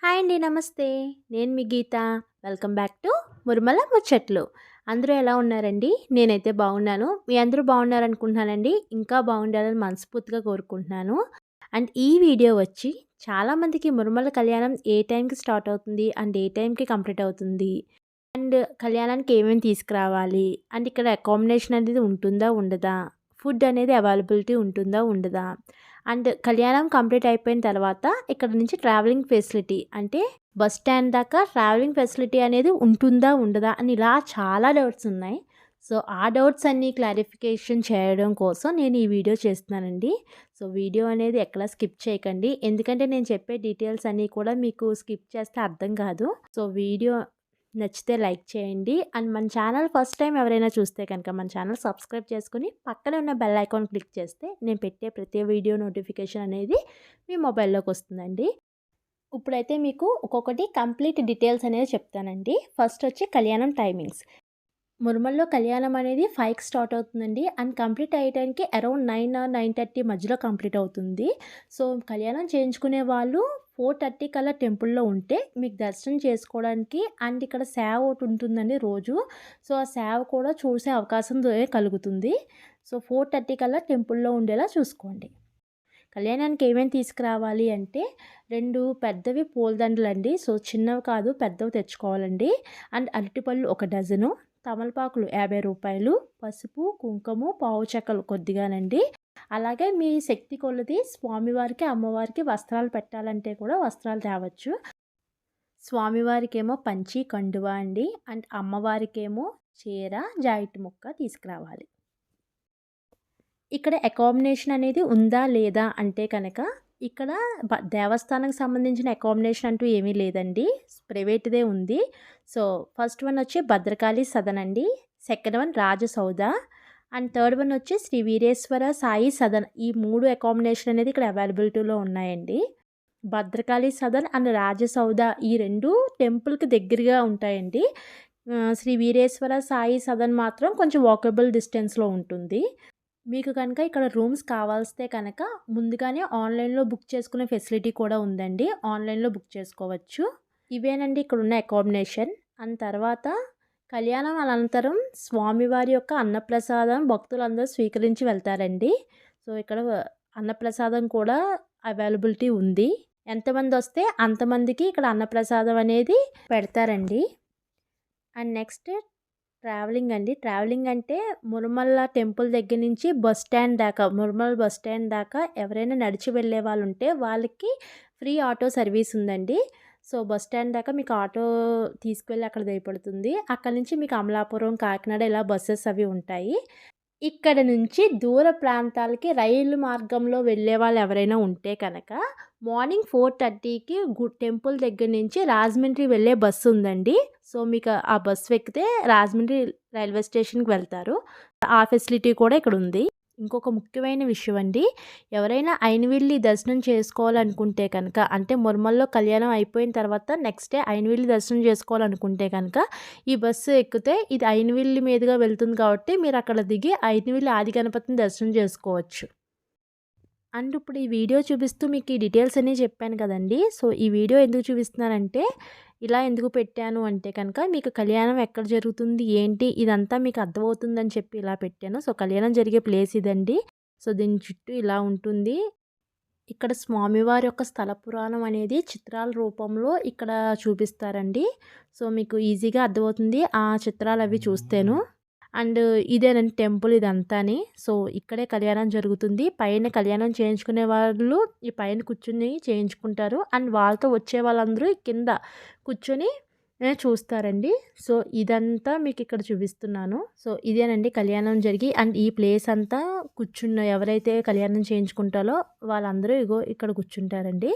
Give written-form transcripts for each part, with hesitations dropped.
Hi అండి. నమస్తే. నేను మీ గీత. వెల్కమ్ బ్యాక్ టు మురిమల ముచ్చట్లు. అందరూ ఎలా ఉన్నారండి? నేనైతే బాగున్నాను. మీ అందరూ బాగున్నారనుకుంటున్నానండి. ఇంకా బాగుండాలని మనస్ఫూర్తిగా కోరుకుంటున్నాను. అండ్ ఈ వీడియో వచ్చి చాలామందికి మురిమల కళ్యాణం ఏ టైంకి స్టార్ట్ అవుతుంది అండ్ ఏ టైంకి కంప్లీట్ అవుతుంది అండ్ కళ్యాణానికి ఏమేమి తీసుకురావాలి అండ్ ఇక్కడ అకామిడేషన్ అనేది ఉంటుందా ఉండదా, ఫుడ్ అనేది అవైలబిలిటీ ఉంటుందా ఉండదా, అండ్ కళ్యాణం కంప్లీట్ అయిపోయిన తర్వాత ఇక్కడ నుంచి ట్రావెలింగ్ ఫెసిలిటీ అంటే బస్ స్టాండ్ దాకా ట్రావెలింగ్ ఫెసిలిటీ అనేది ఉంటుందా ఉండదా అని ఇలా చాలా డౌట్స్ ఉన్నాయి. సో ఆ డౌట్స్ అన్నీ క్లారిఫికేషన్ చేయడం కోసం నేను ఈ వీడియో చేస్తున్నానండి. సో వీడియో అనేది ఎక్కడా స్కిప్ చేయకండి, ఎందుకంటే నేను చెప్పే డీటెయిల్స్ అన్నీ కూడా మీకు స్కిప్ చేస్తే అర్థం కాదు. సో వీడియో నచ్చితే లైక్ చేయండి. అండ్ మన ఛానల్ ఫస్ట్ టైం ఎవరైనా చూస్తే కనుక మన ఛానల్ సబ్స్క్రైబ్ చేసుకుని పక్కనే ఉన్న బెల్ ఐకాన్ క్లిక్ చేస్తే నేను పెట్టే ప్రతి వీడియో నోటిఫికేషన్ అనేది మీ మొబైల్లోకి వస్తుందండి. ఇప్పుడైతే మీకు ఒక్కొక్కటి కంప్లీట్ డీటెయిల్స్ అనేది చెప్తానండి. ఫస్ట్ వచ్చి కళ్యాణం టైమింగ్స్. మురమల్లో కళ్యాణం అనేది 5కి స్టార్ట్ అవుతుందండి. అండ్ కంప్లీట్ అయ్యడానికి అరౌండ్ 9 ఆర్ 9:30 మధ్యలో కంప్లీట్ అవుతుంది. సో కళ్యాణం చేయించుకునే వాళ్ళు 4:30 కల్లా టెంపుల్లో ఉంటే మీకు దర్శనం చేసుకోవడానికి అండ్ ఇక్కడ సేవ ఒకటి ఉంటుందండి రోజు. సో ఆ సేవ కూడా చూసే అవకాశం కలుగుతుంది. సో 4:30 కల్లా టెంపుల్లో ఉండేలా చూసుకోండి. కళ్యాణానికి ఏమేమి తీసుకురావాలి అంటే 2 పెద్దవి పూలదండలండి. సో చిన్నవి కాదు, పెద్దవి తెచ్చుకోవాలండి. అండ్ అరటిపళ్ళు ఒక డజను, తమలపాకులు రూ. 50, పసుపు, కుంకుమ, పావు చెక్కలు కొద్దిగానండి. అలాగే మీ శక్తి కొలది స్వామివారికి, అమ్మవారికి వస్త్రాలు పెట్టాలంటే కూడా వస్త్రాలు తేవచ్చు. స్వామివారికేమో పంచి, కండువా అండి. అండ్ అమ్మవారికేమో చీర, జాకెట్ ముక్క తీసుకురావాలి. ఇక్కడ అకామిడేషన్ అనేది ఉందా లేదా అంటే కనుక ఇక్కడ దేవస్థానానికి సంబంధించిన అకామిడేషన్ అంటూ ఏమీ లేదండి, ప్రైవేట్దే ఉంది. సో ఫస్ట్ వన్ వచ్చి భద్రకాళి సదన్ అండి, second one Rajasoudha and third one వచ్చి శ్రీ వీరేశ్వర సాయి సదన్. ఈ 3 అకామిడేషన్ అనేది ఇక్కడ అవైలబిలిటీలో ఉన్నాయండి. భద్రకాళి సదన్ అండ్ రాజసౌధ ఈ 2 టెంపుల్కి దగ్గరగా ఉంటాయండి. శ్రీ వీరేశ్వర సాయి సదన్ మాత్రం కొంచెం వాకబుల్ డిస్టెన్స్లో ఉంటుంది. మీకు కనుక ఇక్కడ రూమ్స్ కావాల్స్తే కనుక ముందుగానే ఆన్లైన్లో బుక్ చేసుకునే ఫెసిలిటీ కూడా ఉందండి. ఆన్లైన్లో బుక్ చేసుకోవచ్చు. ఇవేనండి ఇక్కడ ఉన్న అకామిడేషన్. అండ్ తర్వాత కళ్యాణం అనంతరం స్వామివారి యొక్క అన్నప్రసాదం భక్తులందరూ స్వీకరించి వెళ్తారండి. సో ఇక్కడ అన్నప్రసాదం కూడా అవైలబిలిటీ ఉంది. ఎంతమంది వస్తే అంతమందికి ఇక్కడ అన్నప్రసాదం అనేది పెడతారండి. అండ్ నెక్స్ట్ ట్రావెలింగ్ అండి. ట్రావెలింగ్ అంటే మురమల్ల టెంపుల్ దగ్గర నుంచి బస్ స్టాండ్ దాకా, మురమల్ బస్ స్టాండ్ దాకా ఎవరైనా నడిచి వెళ్ళే వాళ్ళు ఉంటే వాళ్ళకి ఫ్రీ ఆటో సర్వీస్ ఉందండి. సో బస్ స్టాండ్ దాకా మీకు ఆటో తీసుకువెళ్ళి అక్కడ దిగపడుతుంది. అక్కడ నుంచి మీకు అమలాపురం, కాకినాడ ఇలా బస్సెస్ అవి ఉంటాయి. ఇక్కడ నుంచి దూర ప్రాంతాలకి రైలు మార్గంలో వెళ్ళే వాళ్ళు ఎవరైనా ఉంటే కనుక మార్నింగ్ 4:30కి టెంపుల్ దగ్గర నుంచి రాజమండ్రి వెళ్ళే బస్సు ఉందండి. సో మీకు ఆ బస్సు ఎక్కితే రాజమండ్రి రైల్వే స్టేషన్కి వెళ్తారు. ఆ ఫెసిలిటీ కూడా ఇక్కడ ఉంది. ఇంకొక ముఖ్యమైన విషయం అండి, ఎవరైనా అయినవిల్లి దర్శనం చేసుకోవాలనుకుంటే కనుక అంటే మురమల్లో కళ్యాణం అయిపోయిన తర్వాత నెక్స్ట్ డే అయినవిల్లి దర్శనం చేసుకోవాలనుకుంటే కనుక ఈ బస్సు ఎక్కితే ఇది అయినవిల్లి మీదుగా వెళ్తుంది కాబట్టి మీరు అక్కడ దిగి అయినవిల్లి ఆది గణపతిని దర్శనం చేసుకోవచ్చు. అండ్ ఇప్పుడు ఈ వీడియో చూపిస్తూ మీకు ఈ డీటెయిల్స్ అన్నీ చెప్పాను కదండి. సో ఈ వీడియో ఎందుకు చూపిస్తున్నానంటే ఇలా ఎందుకు పెట్టాను అంటే కనుక మీకు కళ్యాణం ఎక్కడ జరుగుతుంది ఏంటి ఇదంతా మీకు అర్థమవుతుందని చెప్పి ఇలా పెట్టాను. సో కళ్యాణం జరిగే ప్లేస్ ఇదండి. సో దీని చుట్టూ ఇలా ఉంటుంది. ఇక్కడ స్వామివారి యొక్క స్థల పురాణం అనేది చిత్రాల రూపంలో ఇక్కడ చూపిస్తారండి. సో మీకు ఈజీగా అర్థమవుతుంది ఆ చిత్రాలు అవి చూస్తేను. అండ్ ఇదేనండి టెంపుల్ ఇదంతాని. సో ఇక్కడే కళ్యాణం జరుగుతుంది. పైన కళ్యాణం చేయించుకునే వాళ్ళు ఈ పైన కూర్చుని చేయించుకుంటారు. అండ్ వాళ్ళతో వచ్చే వాళ్ళందరూ కింద కూర్చొని చూస్తారండి. సో ఇదంతా మీకు ఇక్కడ చూపిస్తున్నాను. సో ఇదేనండి కళ్యాణం జరిగి అండ్ ఈ ప్లేస్ అంతా కూర్చున్న ఎవరైతే కళ్యాణం చేయించుకుంటారో వాళ్ళందరూ ఇగో ఇక్కడ కూర్చుంటారండి.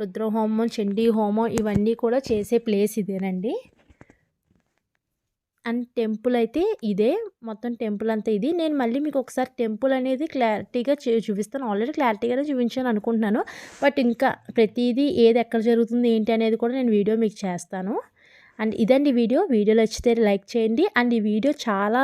రుద్రహోమం, చండీ హోమం ఇవన్నీ కూడా చేసే ప్లేస్ ఇదేనండి. అండ్ టెంపుల్ అయితే ఇదే, మొత్తం టెంపుల్ అంతా ఇది. నేను మళ్ళీ మీకు ఒకసారి టెంపుల్ అనేది క్లారిటీగా చూపిస్తాను. ఆల్రెడీ క్లారిటీగానే చూపించాను అనుకుంటున్నాను. బట్ ఇంకా ప్రతిదీ ఏది ఎక్కడ జరుగుతుంది ఏంటి అనేది కూడా నేను వీడియో మీకు చేస్తాను. అండ్ ఇదండి వీడియో నచ్చితే లైక్ చేయండి. అండ్ ఈ వీడియో చాలా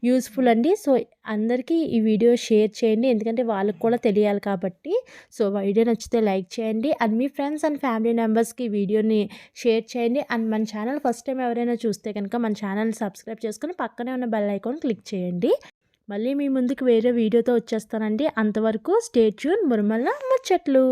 యూస్ఫుల్ అండి. సో అందరికీ ఈ వీడియో షేర్ చేయండి, ఎందుకంటే వాళ్ళకి కూడా తెలియాలి కాబట్టి. సో వీడియో నచ్చితే లైక్ చేయండి and me friends and family మెంబర్స్కి వీడియోని షేర్ చేయండి. అండ్ మన ఛానల్ ఫస్ట్ టైం ఎవరైనా చూస్తే కనుక మన ఛానల్ సబ్స్క్రైబ్ చేసుకొని పక్కనే ఉన్న బెల్ ఐకాన్ క్లిక్ చేయండి. మళ్ళీ మీ ముందుకు వేరే వీడియోతో వచ్చేస్తానండి. అంతవరకు స్టే ట్యూన్. మురమల్ల ముచ్చట్లు.